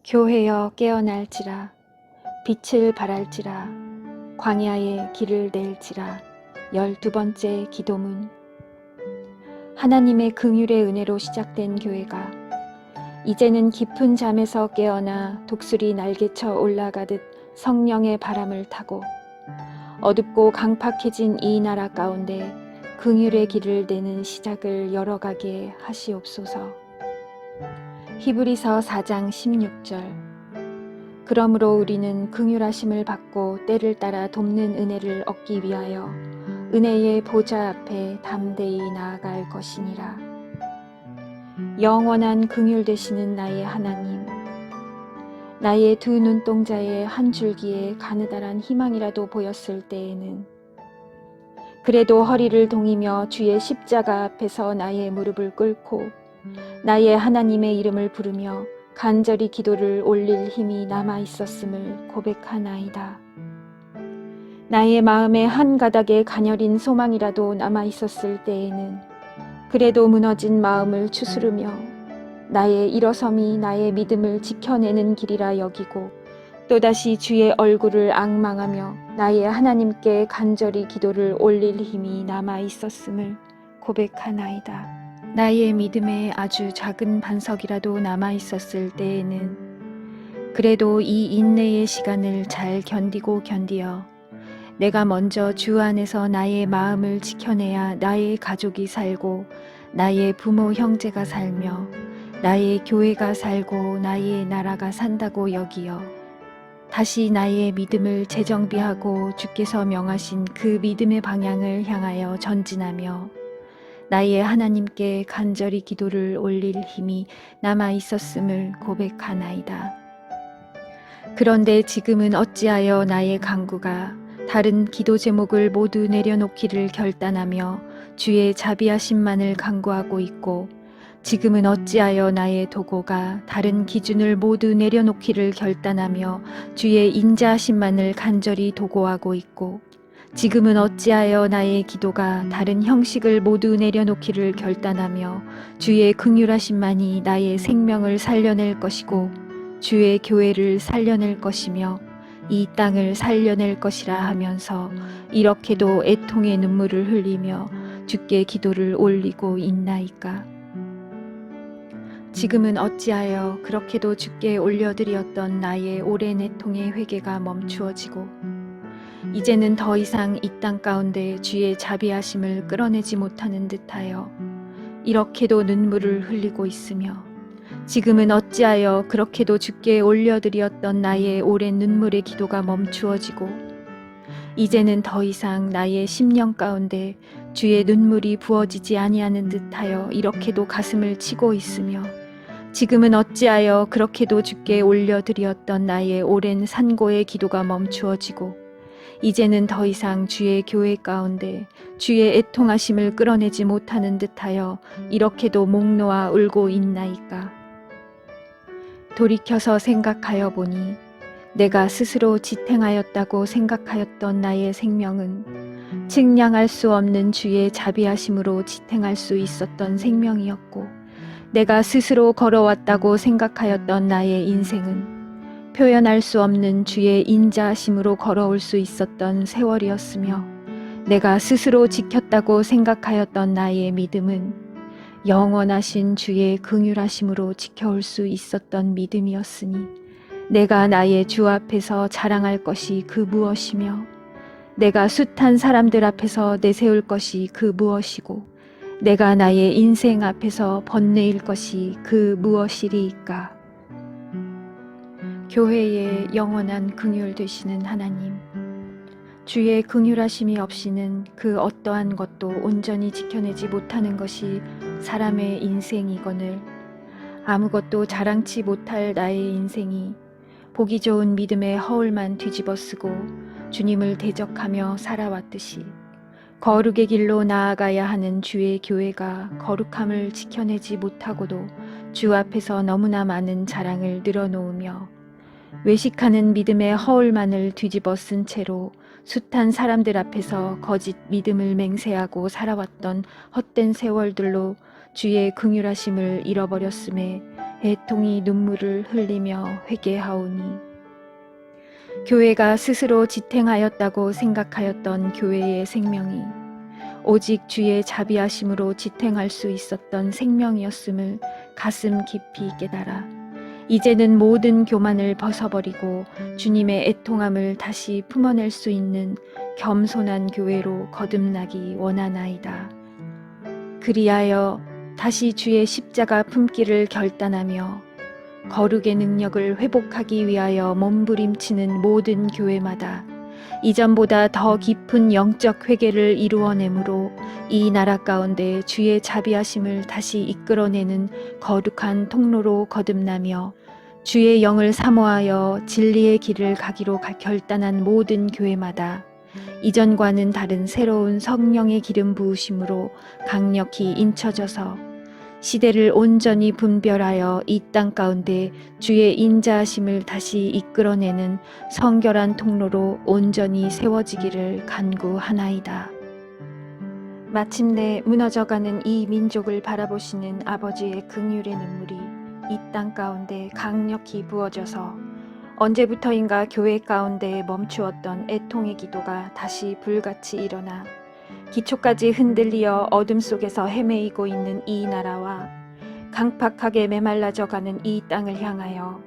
교회여 깨어날지라. 빛을 발할지라. 광야에 길을 낼지라. 12번째 기도문. 하나님의 긍휼의 은혜로 시작된 교회가 이제는 깊은 잠에서 깨어나 독수리 날개쳐 올라가듯 성령의 바람을 타고 어둡고 강팍해진 이 나라 가운데 긍휼의 길을 내는 시작을 열어가게 하시옵소서. 히브리서 4장 16절. 그러므로 우리는 긍휼하심을 받고 때를 따라 돕는 은혜를 얻기 위하여 은혜의 보좌 앞에 담대히 나아갈 것이니라. 영원한 긍휼 되시는 나의 하나님, 나의 두 눈동자의 한 줄기에 가느다란 희망이라도 보였을 때에는 그래도 허리를 동이며 주의 십자가 앞에서 나의 무릎을 꿇고 나의 하나님의 이름을 부르며 간절히 기도를 올릴 힘이 남아 있었음을 고백하나이다. 나의 마음에 한 가닥의 가녀린 소망이라도 남아 있었을 때에는 그래도 무너진 마음을 추스르며 나의 일어섬이 나의 믿음을 지켜내는 길이라 여기고 또다시 주의 얼굴을 앙망하며 나의 하나님께 간절히 기도를 올릴 힘이 남아 있었음을 고백하나이다. 나의 믿음에 아주 작은 반석이라도 남아 있었을 때에는 그래도 이 인내의 시간을 잘 견디어 내가 먼저 주 안에서 나의 마음을 지켜내야 나의 가족이 살고 나의 부모 형제가 살며 나의 교회가 살고 나의 나라가 산다고 여기어 다시 나의 믿음을 재정비하고 주께서 명하신 그 믿음의 방향을 향하여 전진하며 나의 하나님께 간절히 기도를 올릴 힘이 남아 있었음을 고백하나이다. 그런데 지금은 어찌하여 나의 간구가 다른 기도 제목을 모두 내려놓기를 결단하며 주의 자비하심만을 간구하고 있고 지금은 어찌하여 나의 도고가 다른 기준을 모두 내려놓기를 결단하며 주의 인자하심만을 간절히 도고하고 있고 지금은 어찌하여 나의 기도가 다른 형식을 모두 내려놓기를 결단하며 주의 긍휼하심만이 나의 생명을 살려낼 것이고 주의 교회를 살려낼 것이며 이 땅을 살려낼 것이라 하면서 이렇게도 애통의 눈물을 흘리며 주께 기도를 올리고 있나이까. 지금은 어찌하여 그렇게도 주께 올려드렸던 나의 오랜 애통의 회개가 멈추어지고 이제는 더 이상 이 땅 가운데 주의 자비하심을 끌어내지 못하는 듯하여 이렇게도 눈물을 흘리고 있으며 지금은 어찌하여 그렇게도 주께 올려드렸던 나의 오랜 눈물의 기도가 멈추어지고 이제는 더 이상 나의 심령 가운데 주의 눈물이 부어지지 아니하는 듯하여 이렇게도 가슴을 치고 있으며 지금은 어찌하여 그렇게도 주께 올려드렸던 나의 오랜 산고의 기도가 멈추어지고 이제는 더 이상 주의 교회 가운데 주의 애통하심을 끌어내지 못하는 듯하여 이렇게도 목 놓아 울고 있나이까. 돌이켜서 생각하여 보니 내가 스스로 지탱하였다고 생각하였던 나의 생명은 측량할 수 없는 주의 자비하심으로 지탱할 수 있었던 생명이었고 내가 스스로 걸어왔다고 생각하였던 나의 인생은 표현할 수 없는 주의 인자하심으로 걸어올 수 있었던 세월이었으며 내가 스스로 지켰다고 생각하였던 나의 믿음은 영원하신 주의 긍휼하심으로 지켜올 수 있었던 믿음이었으니 내가 나의 주 앞에서 자랑할 것이 그 무엇이며 내가 숱한 사람들 앞에서 내세울 것이 그 무엇이고 내가 나의 인생 앞에서 번뇌일 것이 그 무엇이리이까. 교회의 영원한 긍휼 되시는 하나님, 주의 긍휼하심이 없이는 그 어떠한 것도 온전히 지켜내지 못하는 것이 사람의 인생이거늘 아무것도 자랑치 못할 나의 인생이 보기 좋은 믿음의 허울만 뒤집어쓰고 주님을 대적하며 살아왔듯이 거룩의 길로 나아가야 하는 주의 교회가 거룩함을 지켜내지 못하고도 주 앞에서 너무나 많은 자랑을 늘어놓으며 외식하는 믿음의 허울만을 뒤집어 쓴 채로 숱한 사람들 앞에서 거짓 믿음을 맹세하고 살아왔던 헛된 세월들로 주의 긍휼하심을 잃어버렸음에 애통이 눈물을 흘리며 회개하오니 교회가 스스로 지탱하였다고 생각하였던 교회의 생명이 오직 주의 자비하심으로 지탱할 수 있었던 생명이었음을 가슴 깊이 깨달아 이제는 모든 교만을 벗어버리고 주님의 애통함을 다시 품어낼 수 있는 겸손한 교회로 거듭나기 원하나이다. 그리하여 다시 주의 십자가 품기를 결단하며 거룩의 능력을 회복하기 위하여 몸부림치는 모든 교회마다 이전보다 더 깊은 영적 회개를 이루어내므로 이 나라 가운데 주의 자비하심을 다시 이끌어내는 거룩한 통로로 거듭나며 주의 영을 사모하여 진리의 길을 가기로 결단한 모든 교회마다 이전과는 다른 새로운 성령의 기름 부으심으로 강력히 인쳐져서 시대를 온전히 분별하여 이 땅 가운데 주의 인자하심을 다시 이끌어내는 성결한 통로로 온전히 세워지기를 간구하나이다. 마침내 무너져가는 이 민족을 바라보시는 아버지의 긍휼의 눈물이 이 땅 가운데 강력히 부어져서 언제부터인가 교회 가운데 멈추었던 애통의 기도가 다시 불같이 일어나 기초까지 흔들리어 어둠 속에서 헤매이고 있는 이 나라와 강팍하게 메말라져가는 이 땅을 향하여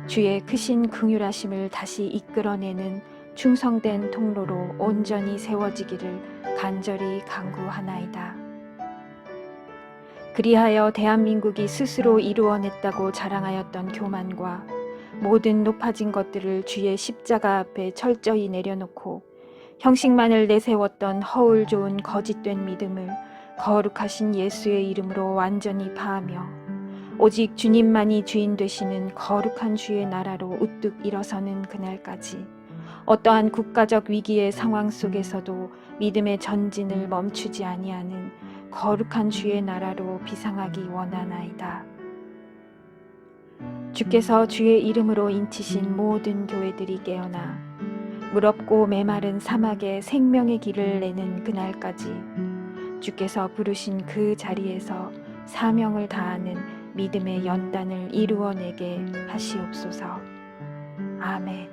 주의 크신 긍휼하심을 다시 이끌어내는 충성된 통로로 온전히 세워지기를 간절히 간구하나이다. 그리하여 대한민국이 스스로 이루어냈다고 자랑하였던 교만과 모든 높아진 것들을 주의 십자가 앞에 철저히 내려놓고 형식만을 내세웠던 허울 좋은 거짓된 믿음을 거룩하신 예수의 이름으로 완전히 파하며 오직 주님만이 주인 되시는 거룩한 주의 나라로 우뚝 일어서는 그날까지 어떠한 국가적 위기의 상황 속에서도 믿음의 전진을 멈추지 아니하는 거룩한 주의 나라로 비상하기 원하나이다. 주께서 주의 이름으로 인치신 모든 교회들이 깨어나 무럽고 메마른 사막에 생명의 길을 내는 그날까지 주께서 부르신 그 자리에서 사명을 다하는 믿음의 연단을 이루어내게 하시옵소서. 아멘.